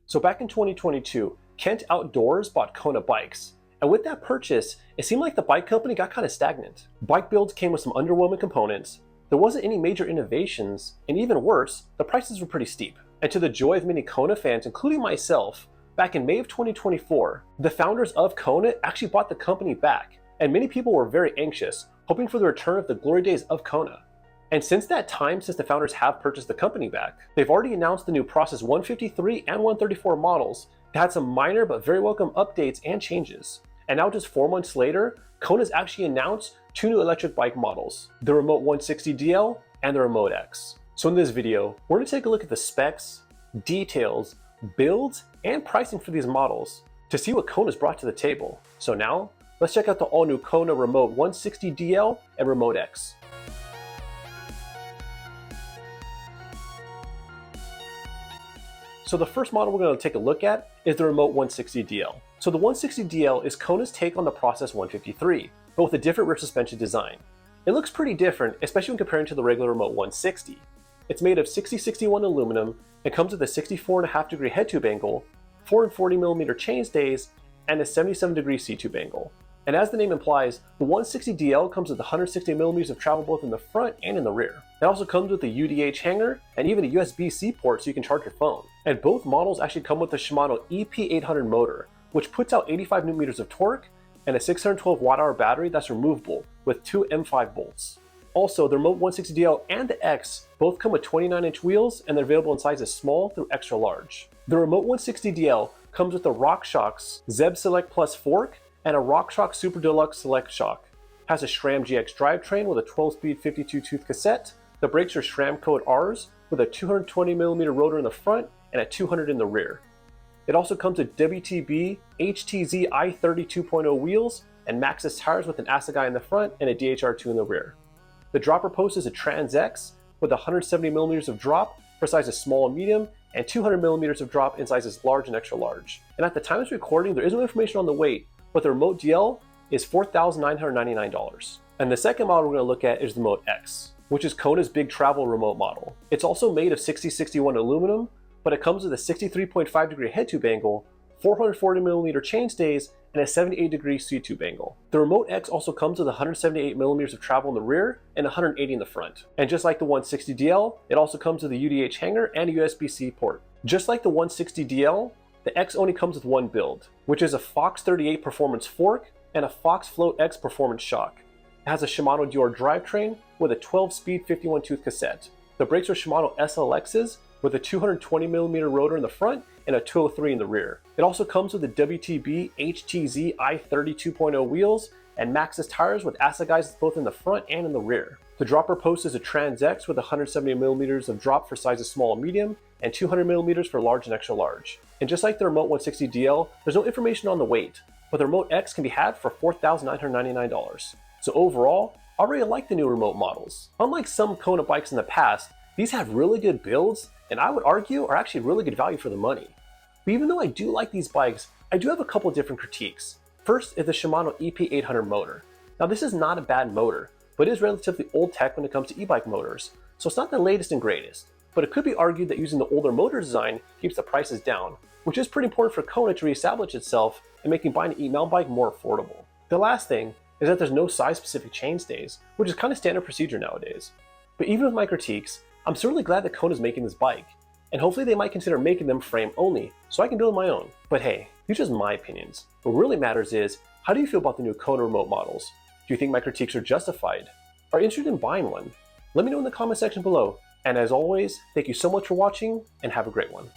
So back in 2022, Kent Outdoors bought Kona Bikes. And with that purchase, it seemed like the bike company got kind of stagnant. Bike builds came with some underwhelming components, there wasn't any major innovations, and even worse, the prices were pretty steep. And to the joy of many Kona fans, including myself, back in May of 2024, the founders of Kona actually bought the company back, and many people were very anxious, hoping for the return of the glory days of Kona. And since that time, since the founders have purchased the company back, they've already announced the new Process 153 and 134 models that had some minor but very welcome updates and changes. And now just 4 months later, Kona's actually announced 2 new electric bike models, the Remote 160DL and the Remote X. So in this video, we're going to take a look at the specs, details, builds, and pricing for these models to see what Kona's brought to the table. So now, let's check out the all-new Kona Remote 160DL and Remote X. So the first model we're going to take a look at is the Remote 160DL. So the 160DL is Kona's take on the Process 153, but with a different rear suspension design. It looks pretty different, especially when comparing to the regular Remote 160. It's made of 60-61 aluminum and comes with a 64.5 degree head tube angle, 440mm chainstays, and a 77 degree C-tube angle. And as the name implies, the 160DL comes with 160mm of travel both in the front and in the rear. It also comes with a UDH hanger and even a USB-C port so you can charge your phone. And both models actually come with the Shimano EP800 motor, which puts out 85 Nm of torque and a 612 Wh battery that's removable with 2 M5 bolts. Also, the Remote 160DL and the X both come with 29-inch wheels and they're available in sizes small through extra large. The Remote 160DL comes with the RockShox Zeb Select Plus fork and a RockShox Super Deluxe Select shock. Has a SRAM GX drivetrain with a 12-speed 52-tooth cassette. The brakes are SRAM Code Rs with a 220mm rotor in the front and a 200 in the rear. It also comes with WTB HTZ i30 2.0 wheels and Maxxis tires with an Assegai in the front and a DHR2 in the rear. The dropper post is a Trans X with 170mm of drop for sizes small and medium and 200mm of drop in sizes large and extra large. And at the time of this recording, there is no information on the weight, but the Remote DL is $4,999. And the second model we're going to look at is the Remote X, which is Kona's big travel remote model. It's also made of 60-61 aluminum, but it comes with a 63.5 degree head tube angle, 440mm chainstays, and a 78 degree C-tube angle. The Remote X also comes with 178mm of travel in the rear and 180 in the front. And just like the 160DL, it also comes with a UDH hanger and a USB-C port. Just like the 160DL, the X only comes with one build, which is a Fox 38 Performance fork and a Fox Float X Performance shock. It has a Shimano Dior drivetrain with a 12-speed 51-tooth cassette. The brakes are Shimano SLXs with a 220mm rotor in the front and a 203 in the rear. It also comes with the WTB HTZ i30 2.0 wheels and Maxxis tires with Assegais both in the front and in the rear. The dropper post is a Trans X with 170mm of drop for sizes small and medium and 200mm for large and extra large. And just like the Remote 160DL, there's no information on the weight, but the Remote X can be had for $4,999. So overall, I really like the new remote models. Unlike some Kona bikes in the past, these have really good builds, and I would argue are actually really good value for the money. But even though I do like these bikes, I do have a couple different critiques. First is the Shimano EP800 motor. Now this is not a bad motor, but it is relatively old tech when it comes to e-bike motors, so it's not the latest and greatest. But it could be argued that using the older motor design keeps the prices down, which is pretty important for Kona to reestablish itself and making buying an e-mountain bike more affordable. The last thing is that there's no size-specific chainstays, which is kind of standard procedure nowadays. But even with my critiques, I'm certainly glad that Kona's making this bike, and hopefully they might consider making them frame only, so I can build my own. But hey, these are just my opinions. What really matters is, how do you feel about the new Kona remote models? Do you think my critiques are justified? Are you interested in buying one? Let me know in the comment section below. And as always, thank you so much for watching, and have a great one.